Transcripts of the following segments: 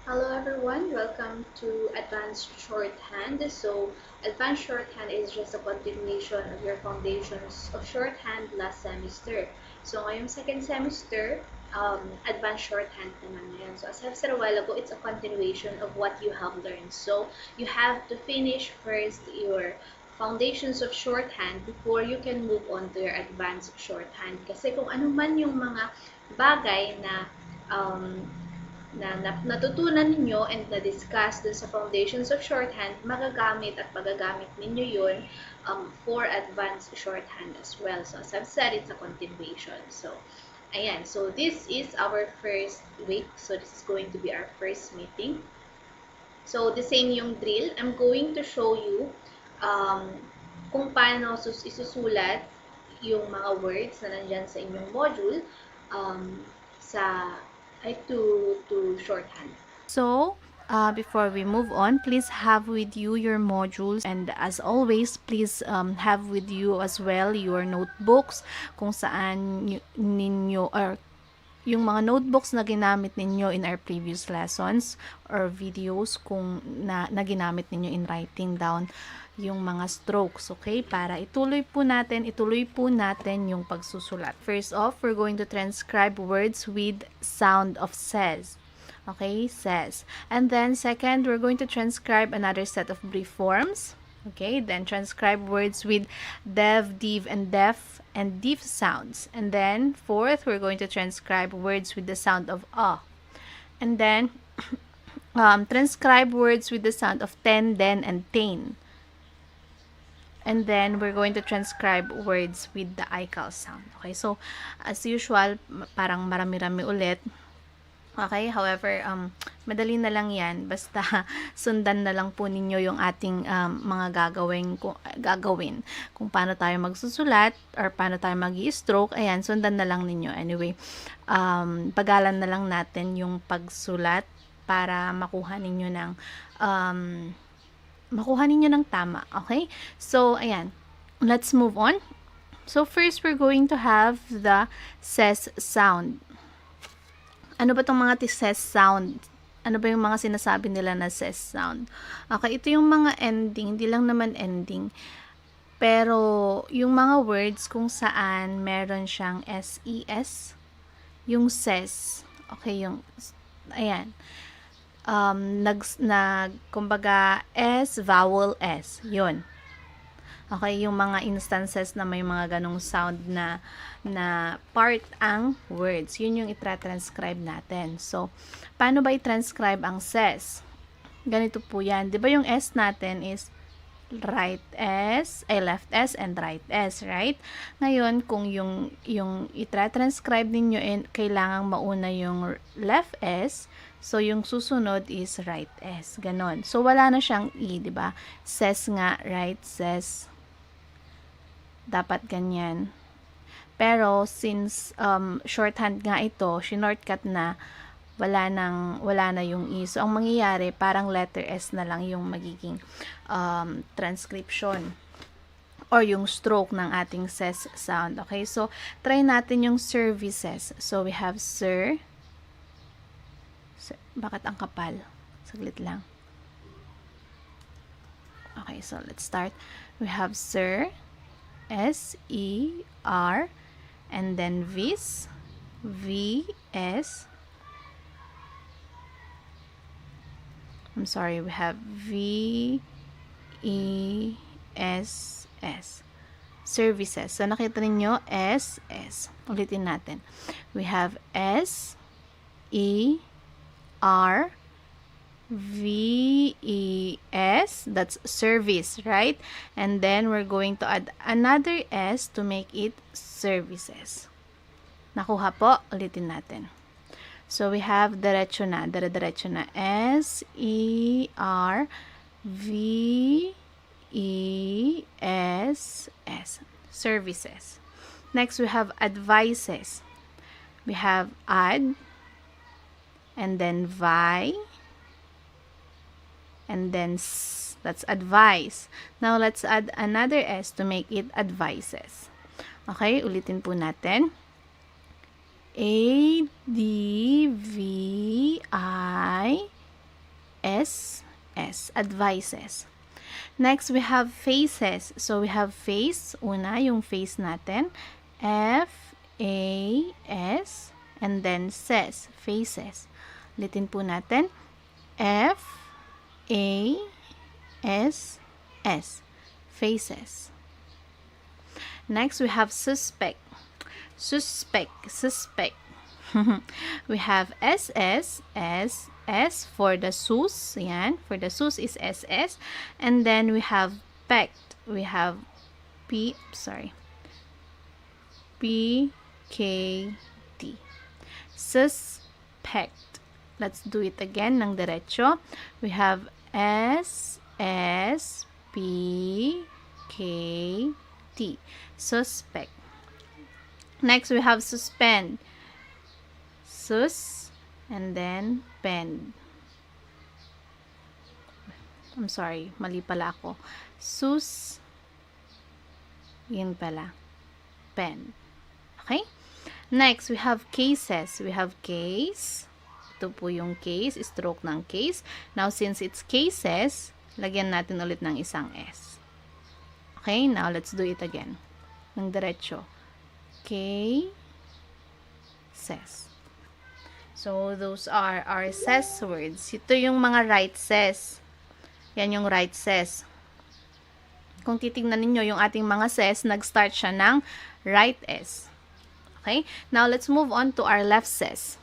Hello everyone, welcome to Advanced Shorthand. So, Advanced Shorthand is just a continuation of your foundations of shorthand last semester. So, ngayong second semester, Advanced Shorthand naman ngayon. So, as I've said a while ago, it's a continuation of what you have learned. So, you have to finish first your foundations of shorthand before you can move on to your advanced shorthand. Kasi kung ano man yung mga bagay na um, natutunan ninyo and na-discuss dun sa foundations of shorthand, magagamit at magagamit ninyo yun for advanced shorthand as well. So, as I've said, it's a continuation. So, ayan. So, this is our first week. So, this is going to be our first meeting. So, the same yung drill. I'm going to show you kung paano isusulat yung mga words na nandyan sa inyong module um, sa to shorthand. So, before we move on, please have with you your modules, and as always, please have with you as well your notebooks kung saan ninyo or yung mga notebooks na ginamit ninyo in our previous lessons or videos kung na ginamit ninyo in writing down yung mga strokes, okay? Para ituloy po natin yung pagsusulat. First off, we're going to transcribe words with sound of says. Okay, says. And then second, we're going to transcribe another set of brief forms. Okay, then transcribe words with dev, div, and def and div sounds. And then fourth, we're going to transcribe words with the sound of and then transcribe words with the sound of ten, den, and tain. And then we're going to transcribe words with the ical sound. Okay, so as usual, parang marami-rami ulit. Okay, however, madali na lang yan. Basta sundan na lang po ninyo yung ating mga gagawin. Kung paano tayo magsusulat or paano tayo mag-i-stroke, ayan, sundan na lang ninyo. Anyway, pagalan na lang natin yung pagsulat para makuha ninyo ng tama. Okay? So, ayan. Let's move on. So, first, we're going to have the ses sound. Ano ba itong mga ses sound? Ano ba yung mga sinasabi nila na ses sound? Okay, ito yung mga ending. Hindi lang naman ending. Pero, yung mga words kung saan meron siyang SES, yung ses, okay, yung, ayan, kumbaga, S, vowel S, yun. Okay, yung mga instances na may mga ganong sound na part ang words. Yun yung itra-transcribe natin. So, paano ba i-transcribe ang ses? Ganito po yan. Di ba yung S natin is left S and right S, right? Ngayon, kung yung itra-transcribe ninyo, kailangang mauna yung left S, so yung susunod is right S. Ganon. So, wala na siyang E, di ba? Ses nga, right ses. Dapat ganyan. Pero since shorthand nga ito, shortcut na, wala na yung E. So, ang mangyayari, parang letter S na lang yung magiging transcription or yung stroke ng ating ses sound. Okay? So, try natin yung services. So, we have sir. Bakit ang kapal? Saglit lang. Okay, so let's start. We have sir. S-E-R, and then vis, V-S, I'm sorry, we have V-E-S-S, services. So, nakita ninyo, S-S. Ulitin natin. We have S-E-R, V-E-S, that's service, right? And then we're going to add another S to make it services. Nakuha po, ulitin natin. So we have diretso na, S-E-R-V-E-S-S, services. Next, we have advices. We have add, and then vi, and then S, that's advice. Now, let's add another S to make it advices. Okay, ulitin po natin. A-D-V-I S, S. Advices. Next, we have faces. So, we have face. Una, yung face natin. F, A, S. And then says. Faces. Ulitin po natin. F, A, S, S. Faces. Next, we have suspect. Suspect. Suspect. We have SS, S, S for the sus. Yan. For the sus is SS. And then we have pect. We have P, P, K, T. Suspect. Let's do it again ng derecho. We have S, S, P, K, T. Suspect. Next, we have suspend. Sus, and then pen. I'm sorry, mali pala ako. Sus, yun pala. Pen. Okay? Next, we have cases. We have case. Ito po yung case, stroke ng case. Now, since it's cases, lagyan natin ulit ng isang S. Okay? Now, let's do it again. Ng diretso. Cases. So, those are our ses words. Ito yung mga right ses. Yan yung right ses. Kung titingnan ninyo yung ating mga ses, nag-start siya ng right S. Okay? Now, let's move on to our left ses.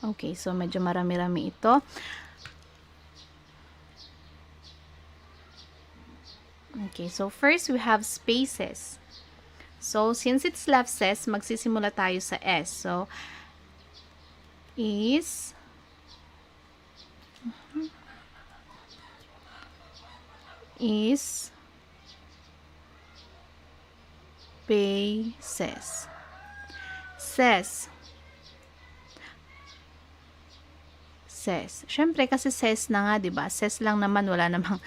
Okay, so medyo marami-rami ito. Okay, so first we have spaces. So, since it's left ses, magsisimula tayo sa S. So, is spaces. Says. Says. Syempre, kasi says na nga, diba? Says lang naman, wala namang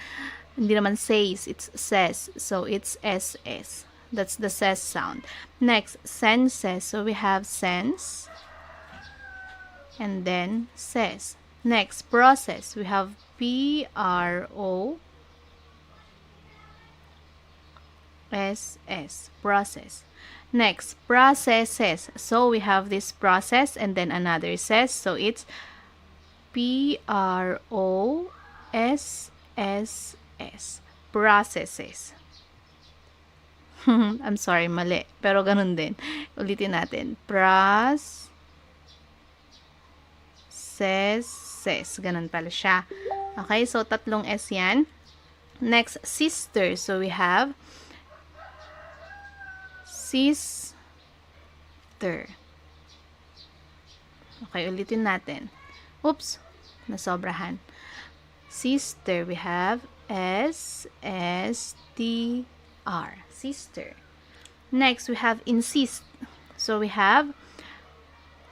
hindi naman says, it's says. So, it's SS. That's the says sound. Next, senses. So, we have sense. And then, says. Next, process. We have PROSS. Process. Next, processes. So, we have this process and then another says. So, it's PROSSS. Processes. I'm sorry, mali. Pero ganun din. Ulitin natin. Processes. Ganun pala siya. Okay, so tatlong S yan. Next, sister. So, we have sister. Okay, ulitin natin. Oops, nasobrahan. Sister, we have SSTR. Sister. Next, we have insist. So, we have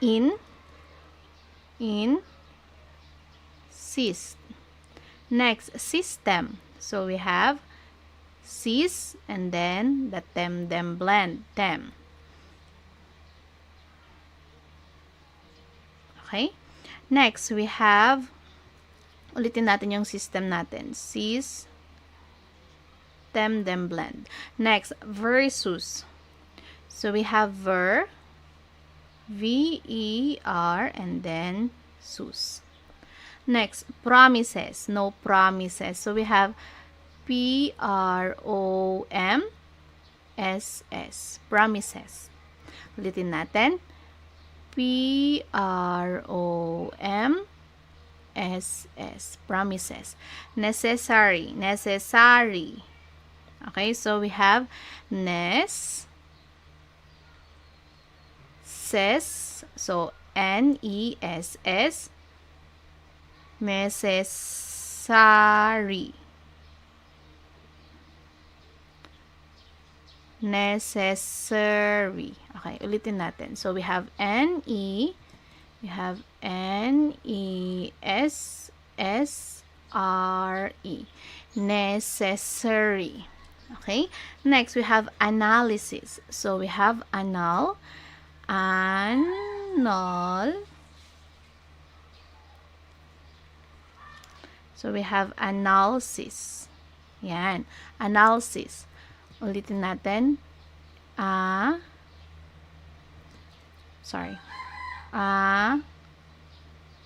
insist. Next, system. So, we have sys and then the them blend. Them. Okay? Next, we have, ulitin natin yung system natin. Sys, them blend. Next, versus. So, we have VER, and then sus. Next, promises. No promises. So, we have PROMSS. Promises. Ulitin natin. PROMSS. Promises. Necessary. Okay, so we have ses. So, NESS. Necessary. Okay, ulitin natin. So, we have NESSRE. Necessary. Okay? Next, we have analysis. So, we have anal. So, we have analysis. Yan. Analysis. Ulitin natin. Sorry.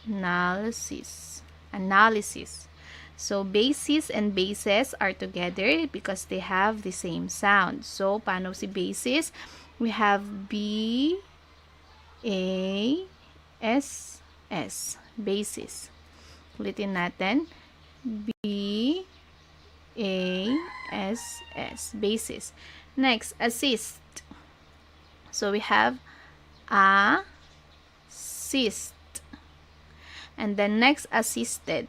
Analysis. Analysis. So, basis and bases are together because they have the same sound. So, paano si basis? We have B, A, S, S. Basis. Ulitin natin. B, A, S, S. Basis. Next, assist. So, we have assist. And then next, assisted.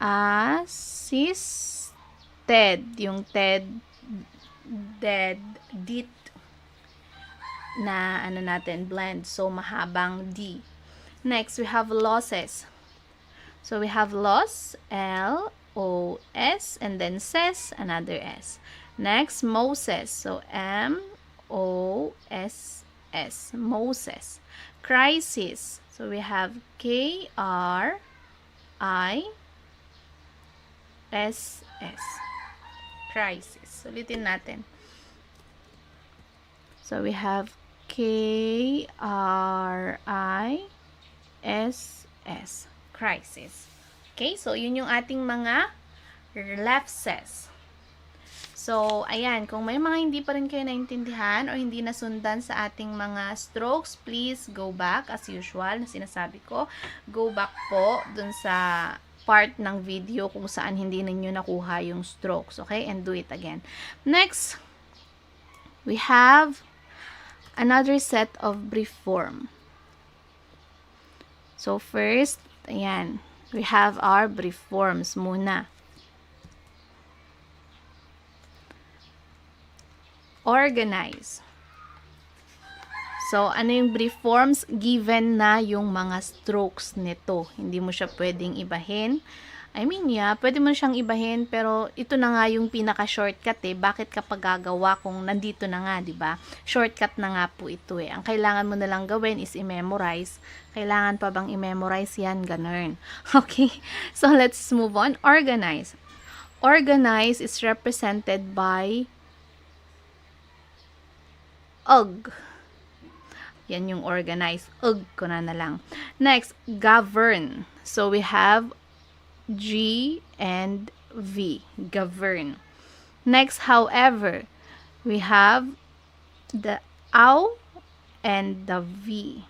Assisted. Yung dit na blend. So, mahabang D. Next, we have losses. So, we have loss, L-O-S, and then says, another S. Next, Moses. So, M-O-S-S, Moses. Crisis. So, we have K-R-I-S-S. Crisis. Ulitin natin. So, we have K-R-I-S-S. Crisis. Okay? So, yun yung ating mga lefses. So, ayan. Kung may mga hindi pa rin kayo naintindihan o hindi nasundan sa ating mga strokes, please go back as usual na sinasabi ko. Go back po dun sa part ng video kung saan hindi ninyo nakuha yung strokes. Okay? And do it again. Next, we have another set of brief form. So, first, ayan, we have our brief forms muna. Organize. So, ano yung brief forms? Given na yung mga strokes nito. Hindi mo siya pwedeng ibahin. Pwede mo siyang ibahin, pero ito na nga yung pinaka-shortcut eh. Bakit kapag gagawa kung nandito na nga, di ba? Shortcut na nga po ito eh. Ang kailangan mo na lang gawin is i-memorize. Kailangan pa bang i-memorize yan? Ganun. Okay? So, let's move on. Organize. Organize is represented by ug. Yan yung organize. Ug ko na lang. Next, govern. So, we have G and V. Govern. Next, however, we have the ow and the V.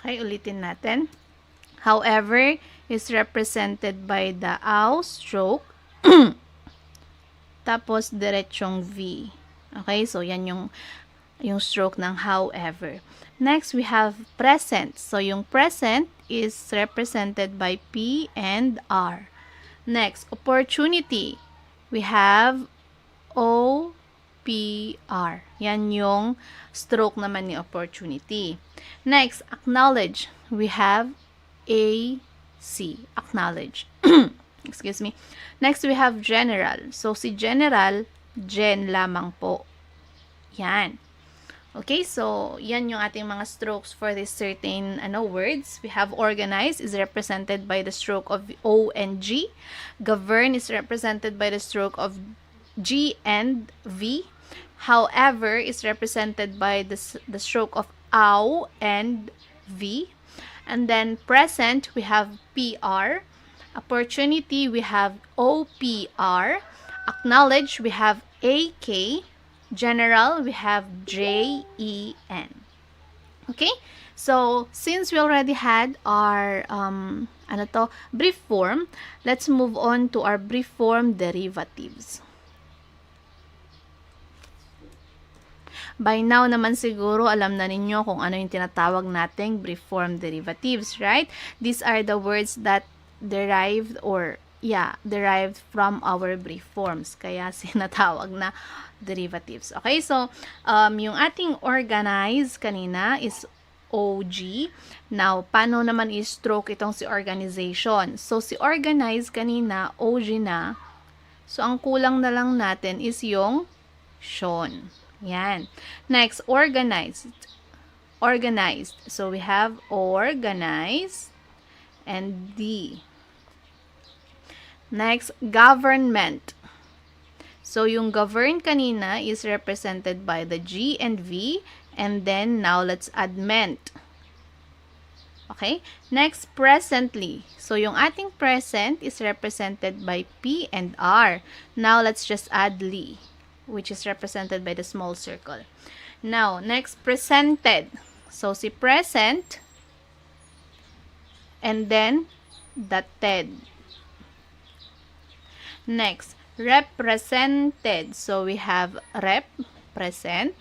Okay, ulitin natin. However is represented by the ow stroke tapos diretsong V. Okay, so yan yung stroke ng however. Next, we have present. So, yung present is represented by P and R. Next, opportunity. We have O, P, R. Yan yung stroke naman ni opportunity. Next, acknowledge. We have A, C. Acknowledge. Excuse me. Next, we have general. So, si general, gen lamang po. Yan. Okay, so yan yung ating mga strokes for this certain words. We have organize is represented by the stroke of O and G. Govern is represented by the stroke of G and V. However is represented by the stroke of OW and V. And then present, we have PR. Opportunity, we have OPR. Acknowledge, we have AK. General, we have JEN. Okay? So, since we already had our brief form, let's move on to our brief form derivatives. By now naman siguro alam na ninyo kung ano yung tinatawag nating brief form derivatives, right? These are the words that derived from our brief forms. Kaya sinatawag na derivatives. Okay, so yung ating organize kanina is OG. Now, paano naman i-stroke itong si organization? So, si organize kanina, OG na. So, ang kulang na lang natin is yung shown. Yan. Next, organized. Organized. So, we have organized and D. Next, government. So, yung govern kanina is represented by the G and V. And then, now let's add ment. Okay? Next, presently. So, yung ating present is represented by P and R. Now, let's just add ly, which is represented by the small circle. Now, next, presented. So, si present, and then, the ted. Next, represented. So, we have rep, present,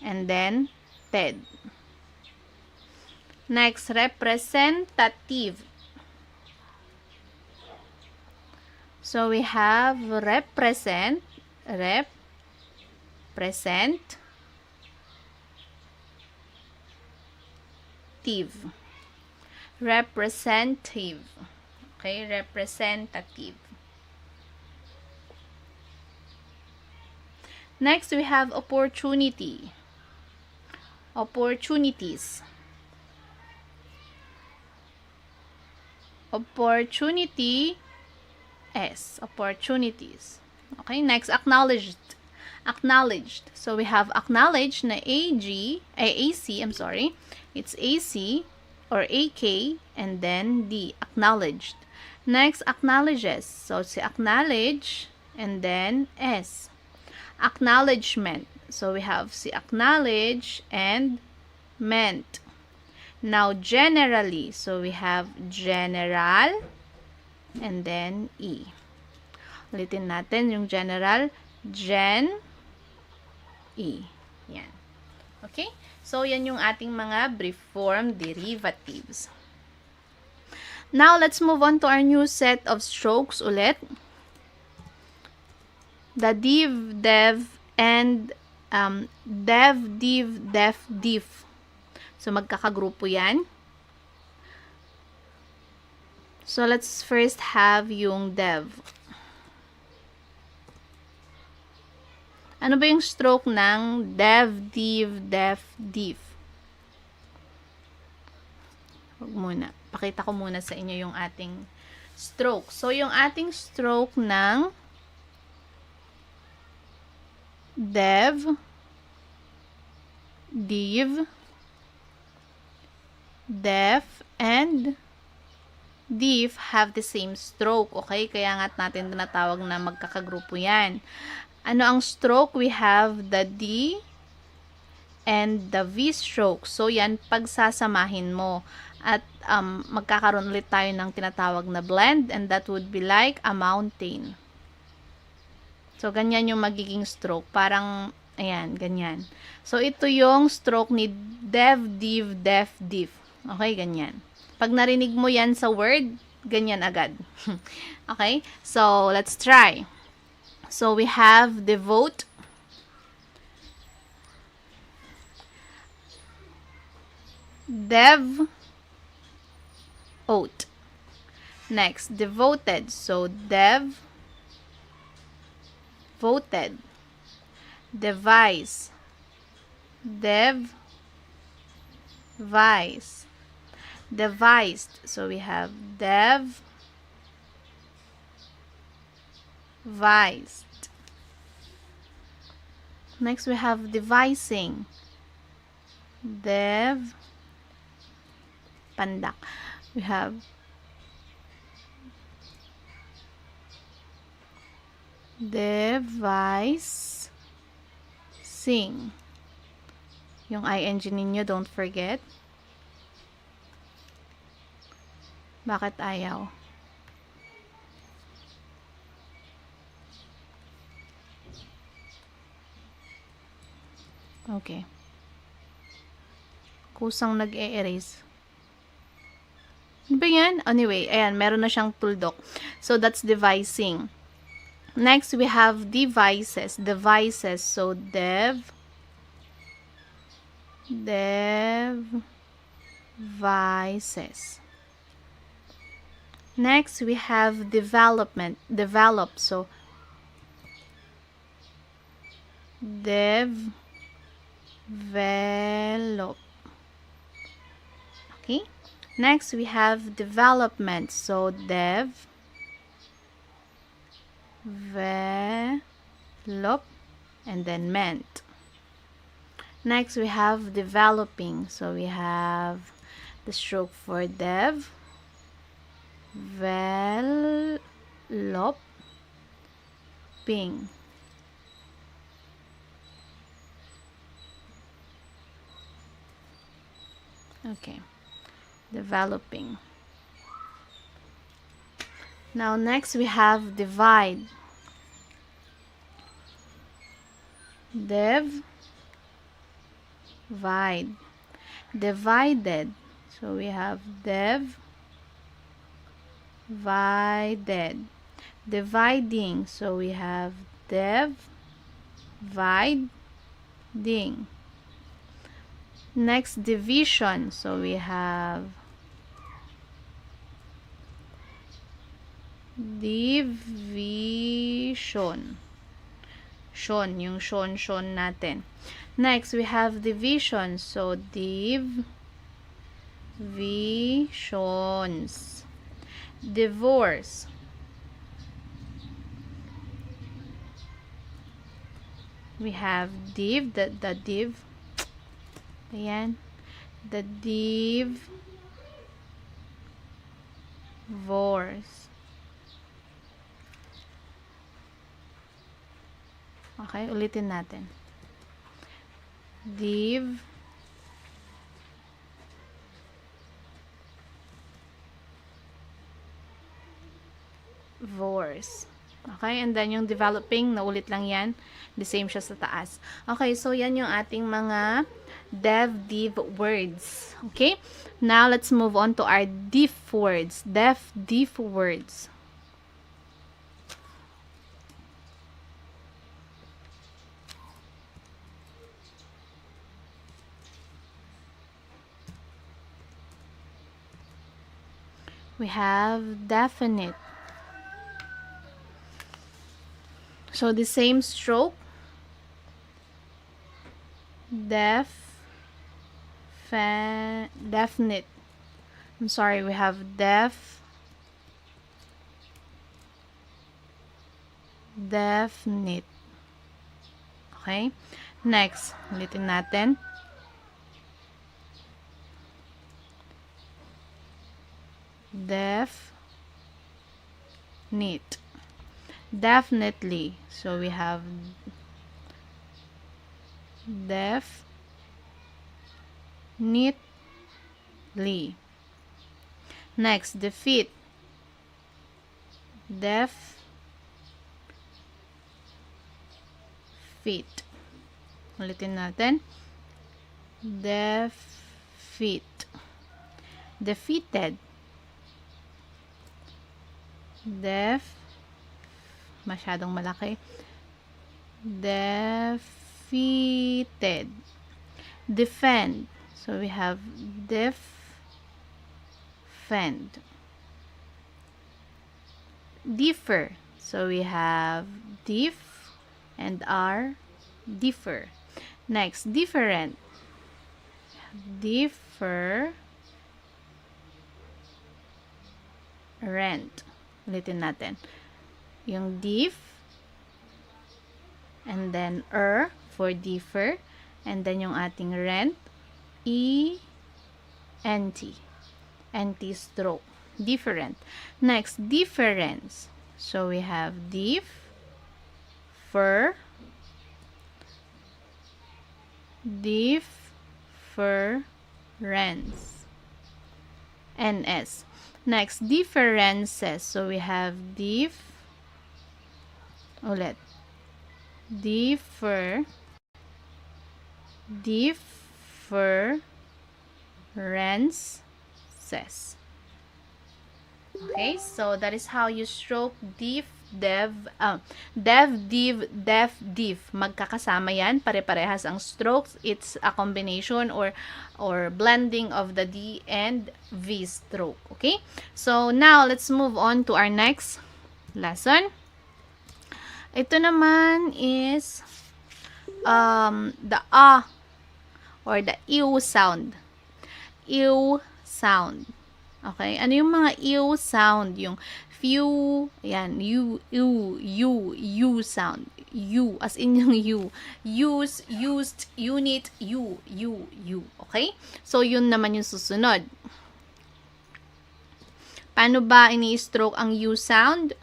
and then, ted. Next, representative. So, we have represent, representative. Okay, representative. Next, we have opportunity. Opportunities. Opportunity S. Opportunities. Okay, next, acknowledged. Acknowledged. So, we have acknowledged na AC, I'm sorry. It's AC or AK and then D. Acknowledged. Next, acknowledges. So, si acknowledge and then S. Acknowledgement. So, we have si acknowledge and meant. Now, generally. So, we have general and then E. Ulitin natin yung general. Gen, E. Yan. Okay? So, yan yung ating mga brief form derivatives. Now, let's move on to our new set of strokes ulit. The div, dev, and dev, div, def, div. So, magkakagrupo yan. So, let's first have yung dev. Ano ba yung stroke ng dev, div, def, div? Huwag muna. Pakita ko muna sa inyo yung ating stroke. So, yung ating stroke ng dev, div, def, and div have the same stroke. Okay? Kaya nga natin tinatawag na magkakagrupo yan. Ano ang stroke? We have the D and the V stroke. So, yan, pagsasamahin mo. At magkakaroon ulit tayo ng tinatawag na blend and that would be like a mountain. So, ganyan yung magiging stroke. Parang, ayan, ganyan. So, ito yung stroke ni dev, div, def, div. Okay, ganyan. Pag narinig mo yan sa word, ganyan agad. Okay? So, let's try. So, we have devote, dev, oat. Next, devoted. So, dev, voted. Devise, dev, vice. Devised. So, we have dev, devised. Next, we have devising. Dev, pandak. We have devise, sing. Yung ing ninyo, don't forget. Bakit ayaw? Okay. Kusang nag-e-erase. Ano ba yan? Anyway, ayan, meron na siyang tuldok. So, that's devising. Next, we have devices. Devices. So, devices. Next, we have development, develop. So, develop. Okay. Next, we have development. So, develop, and then ment. Next, we have developing. So, we have the stroke for developing. Okay, developing. Now, next we have divide. Divide. Divided. So, we have divided. Dividing. So, we have dividing. Next, division. So, we have division. Shon, yung shon natin. Next, we have division. So, divisions. Divorce. We have the div. Ayan. The divorce. Okay, ulitin natin. Divorce. Okay, and then yung developing, naulit lang yan. The same siya sa taas. Okay, so yan yung ating mga div words. Okay, now let's move on to our diff words. Diff words. We have definite. So the same stroke. Definite. I'm sorry, we have definite. Okay? Next, ulitin natin. Definite. Definitely. So we have definitely. Next, defeat. Defeat. Ulitin natin. Defeat. Defeated. Masyadong malaki. Defeated. Defend. So we have defend. Differ. So we have diff and r, differ. Next, different. Different. Ulitin natin. Yung diff, and then for differ, and then yung ating rent, nt stroke. Different. Next, difference. So we have difference. NS. Next, differences. So we have differences. Okay, so that is how you stroke div, dev, dev, div, def, div. Magkakasama yan, pare-parehas ang strokes. It's a combination or blending of the D and V stroke. Okay, so now let's move on to our next lesson. Ito naman is the A or the ew sound. Ew sound. Okay? Ano yung mga ew sound? Yung few, ayan, you sound. You, as in yung you. Use, used, unit, you. Okay? So, yun naman yung susunod. Paano ba ini-stroke ang you sound?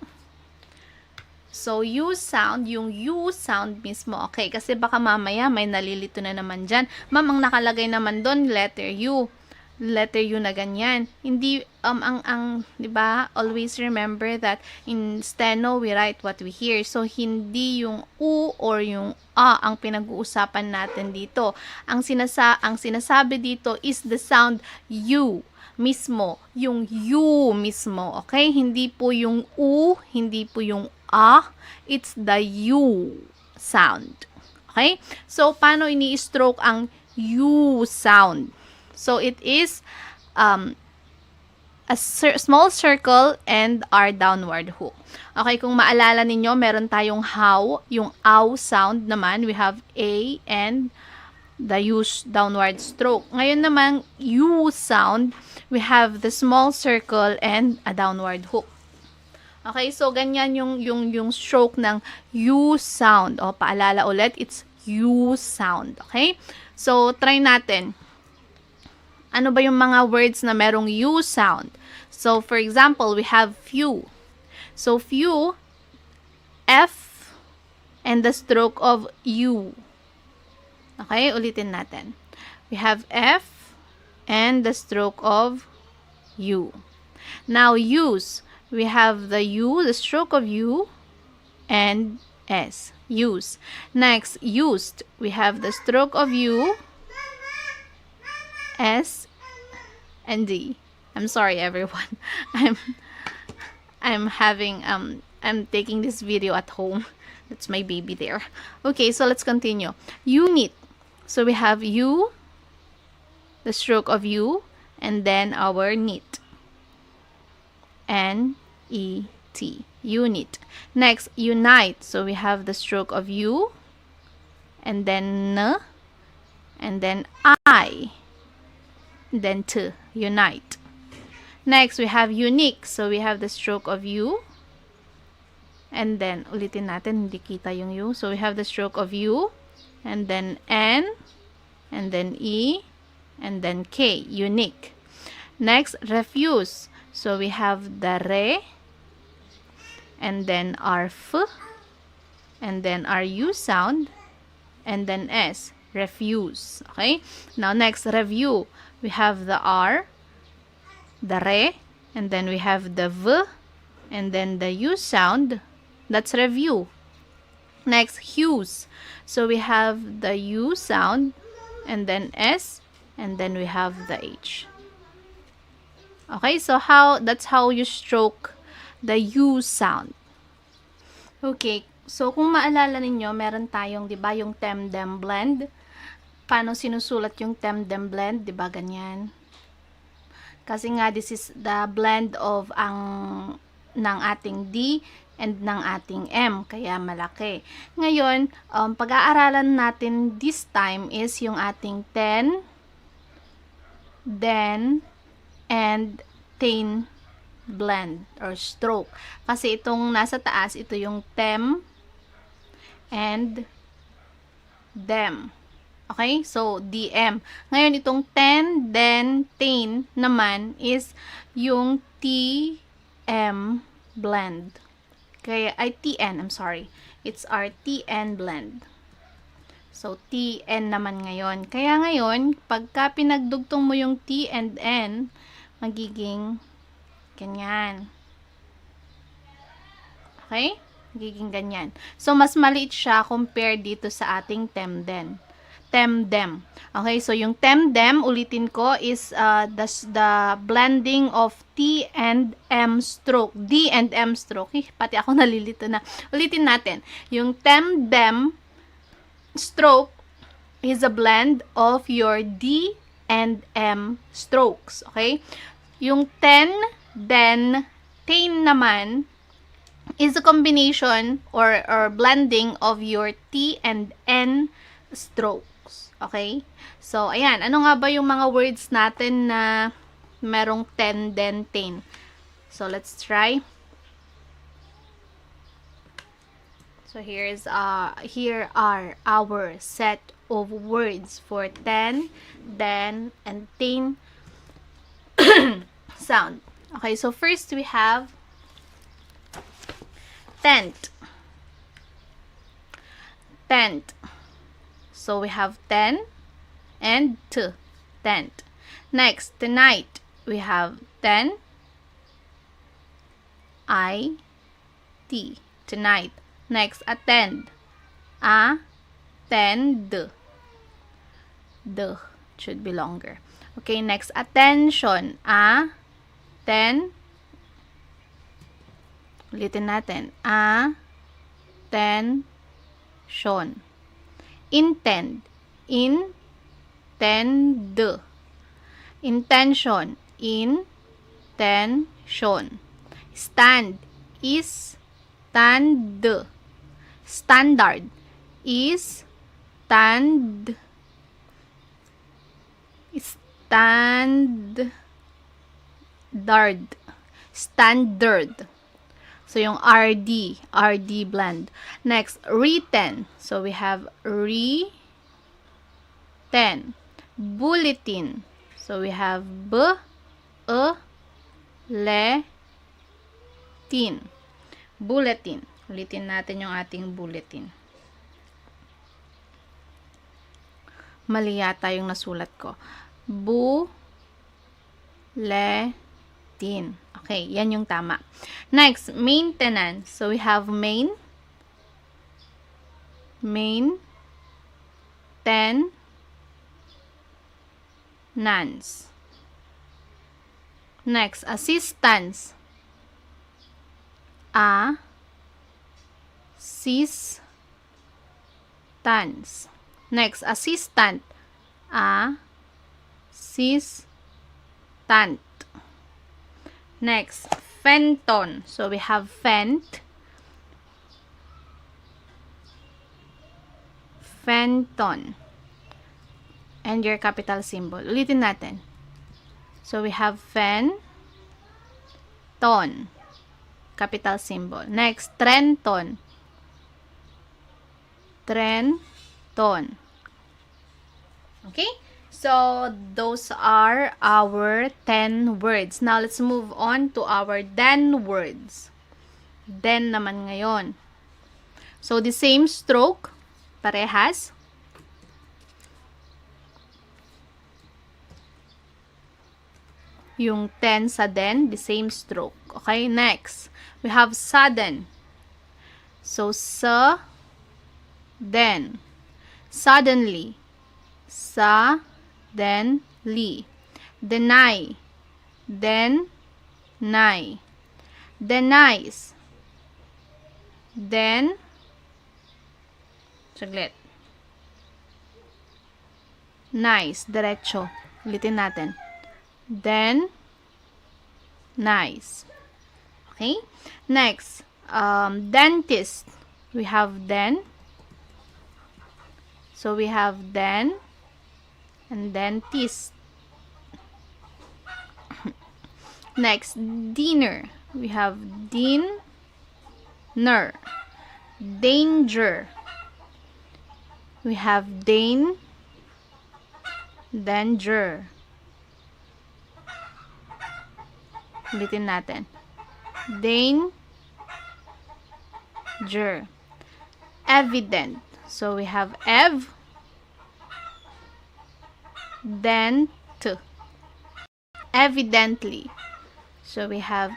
So, U sound, yung U sound mismo. Okay, kasi baka mamaya may nalilito na naman dyan. Ma'am, ang nakalagay naman doon, letter U. Letter U na ganyan. Hindi, di ba? Always remember that in steno, we write what we hear. So, hindi yung U or yung A ang pinag-uusapan natin dito. Ang sinasabi dito is the sound U mismo. Yung U mismo. Okay? Hindi po yung U, hindi po yung A, it's the U sound. Okay? So, paano ini-stroke ang U sound? So, it is a small circle and R downward hook. Okay, kung maalala ninyo, meron tayong how, yung ow sound naman, we have A and the U downward stroke. Ngayon naman, U sound, we have the small circle and a downward hook. Okay, so ganyan yung stroke ng U sound. O, paalala ulit, it's U sound. Okay? So, try natin. Ano ba yung mga words na merong U sound? So, for example, we have few. So, few, F, and the stroke of U. Okay, ulitin natin. We have F, and the stroke of U. Now, use. We have the U, the stroke of U, and S. Use. Next, used. We have the stroke of U, S, and D. I'm sorry, everyone. I'm having I'm taking this video at home. That's my baby there. Okay, so let's continue. Unit. So we have U, the stroke of U, and then our knit. N-E-T. Unit. Next, unite. So we have the stroke of U, and then N, and then I, then T. Unite. Next, we have unique. So we have the stroke of U, and then, ulitin natin, hindi kita yung U. So we have the stroke of U, and then N, and then E, and then K. Unique. Next, refuse. So we have the re, and then our f, and then our U sound, and then S. Refuse. Okay? Now, next, review. We have the R, the re, and then we have the v, and then the U sound. That's review. Next, hues. So we have the U sound, and then S, and then we have the H. Okay, so that's how you stroke the U sound. Okay, so kung maalala ninyo, meron tayong, 'di ba, yung tem-dem blend. Paano sinusulat yung tem-dem blend, 'di ba, ganyan? Kasi nga this is the blend of ng ating D and ng ating M, kaya malaki. Ngayon, pag-aaralan natin this time is yung ating ten, then, and ten blend or stroke. Kasi itong nasa taas, ito yung tem and dem. Okay? So, DM. Ngayon, itong ten, then, ten naman is yung TM blend. Kaya, TN, I'm sorry. It's our TN blend. So, TN naman ngayon. Kaya ngayon, pagka pinagdugtong mo yung T and N, magiging ganyan. Okay? Magiging ganyan. So, mas maliit siya compared dito sa ating temden. tem-dem. Okay, so yung tem-dem, ulitin ko, is the blending of T and M stroke. D and M stroke. Pati ako nalilito na. Ulitin natin. Yung tem-dem stroke is a blend of your D and M strokes. Okay? Yung ten, then, tain naman is a combination or blending of your T and N strokes. Okay? So, ayan. Ano nga ba yung mga words natin na merong ten, then, tain? So, let's try. So, here are our set of words for ten, then, and tain sound. Okay, so first we have tent. Tent. So we have ten and t. Tent. Next, tonight. We have ten. I-T. Tonight. Next, attend. A-tend. The should be longer. Okay, next, attention. A-ten. Ulitin natin. A-ten-tion. Intend. In-tend. Intention. In-ten-tion. Stand. Is-stand. Standard. Is-stand. Standard. So, yung RD blend. Next, written. So, we have re-ten. Bulletin. So, we have tin. Bulletin. Ulitin natin yung ating bulletin. Mali yata yung nasulat ko. Bulletin. Okay, yan yung tama. Next, maintenance. So, we have tenance. Next, assistance. Assistance. Next, assistant. Assistant. Next, fenton. So, we have fenton. And your capital symbol. Ulitin natin. So, we have fenton. Capital symbol. Next, trenton. Okay? So, those are our 10 words. Now, let's move on to our then words. Then naman ngayon. So, the same stroke. Parehas. Yung 10 sa then, the same stroke. Okay, next. We have sudden. So, then. Suddenly. Suddenly. Deny. Deny. Denies. Saglit. Nice. Diretso. Ulitin natin. Nice. Okay? Next, dentist. We have So, we have and dentist. Next, dinner. We have dinner. Danger. We have danger. Ulitin natin. Danger. Evident. So, we have dent. Evidently. So, we have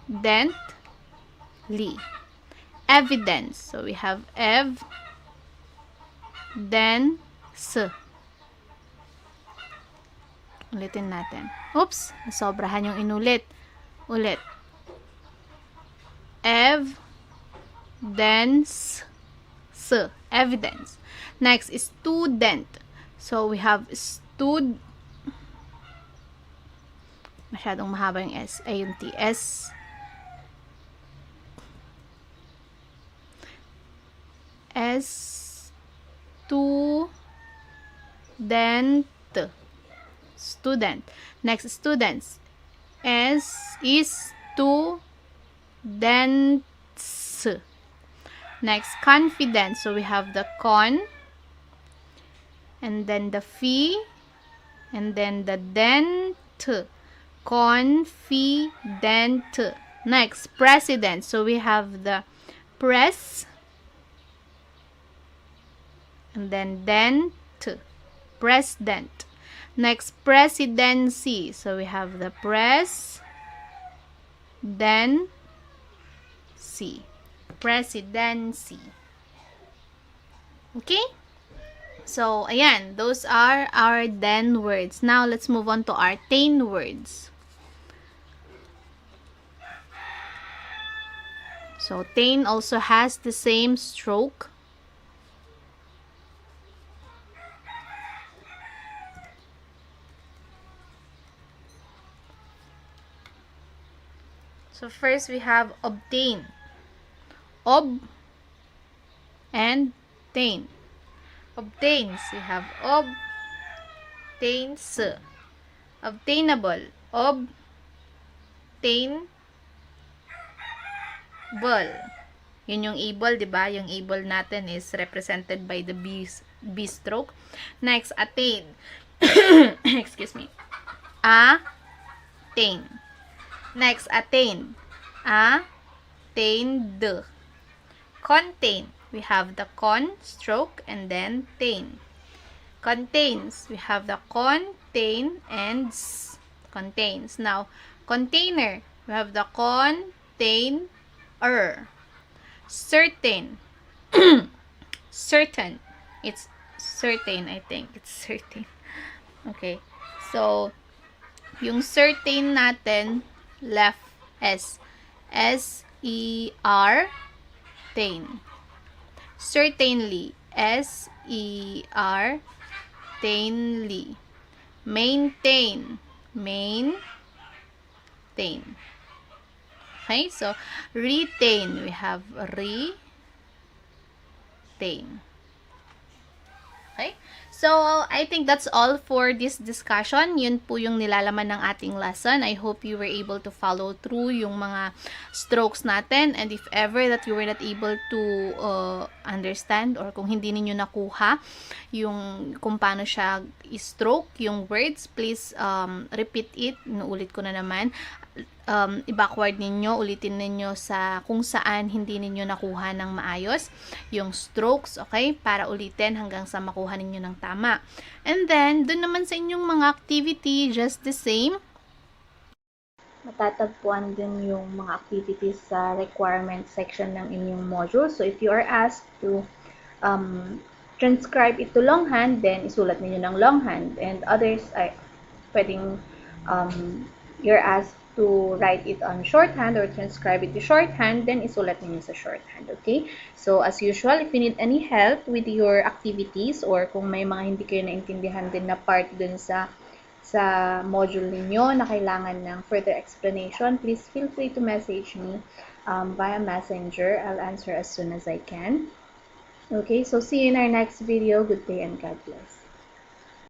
dently. evidence. So we have then ulitin natin. Oops, nasobrahan yung inulit. Ulit. Evidence. Evidence. Next is student. So we have masyadong mahaba yung S. Ay, yung T. Student. Next, students. S is students. Next, confidence. So we have the con, and then the fee, and then the dent. Confident. Next, president. So we have the press, and then dent. President. Next, presidency. So we have the presidency. Okay? So, ayan. Those are our then words. Now, let's move on to our tain words. So, tain also has the same stroke. So, first we have obtain. Ob and tain. Obtains. We have obtains. Obtainable. Obtainable. Yun yung able, di ba? Yung able natin is represented by the B stroke. Next, attain. Excuse me. Attain. Next, attain. Attained. Contain. We have the con stroke and then tain. Contains. We have the contain and contains. Now, container. We have the container. Certain. Certain. It's certain, I think. It's certain. Okay. So, yung certain natin, left S. S-E-R tain. Certainly. S-E-R-tainly. Maintain. Maintain. Okay, so retain. We have retain. Okay? So, I think that's all for this discussion. Yun po yung nilalaman ng ating lesson. I hope you were able to follow through yung mga strokes natin. And if ever that you were not able to understand or kung hindi ninyo nakuha yung kung paano siya i-stroke yung words, please repeat it. Inuulit ko na naman. I-backward ninyo, ulitin ninyo sa kung saan hindi ninyo nakuha ng maayos yung strokes, okay? Para ulitin hanggang sa makuha ninyo ng tama. And then, dun naman sa inyong mga activity, just the same. Matatagpuan din yung mga activities sa requirement section ng inyong module. So, if you are asked to transcribe it to longhand, then isulat ninyo ng longhand. And others ay pwedeng you're asked to write it on shorthand or transcribe it to shorthand, then isulat ninyo sa shorthand, okay? So, as usual, if you need any help with your activities or kung may mga hindi kayo naintindihan din na part dun sa module ninyo na kailangan ng further explanation, please feel free to message me via messenger. I'll answer as soon as I can. Okay, so see you in our next video. Good day and God bless.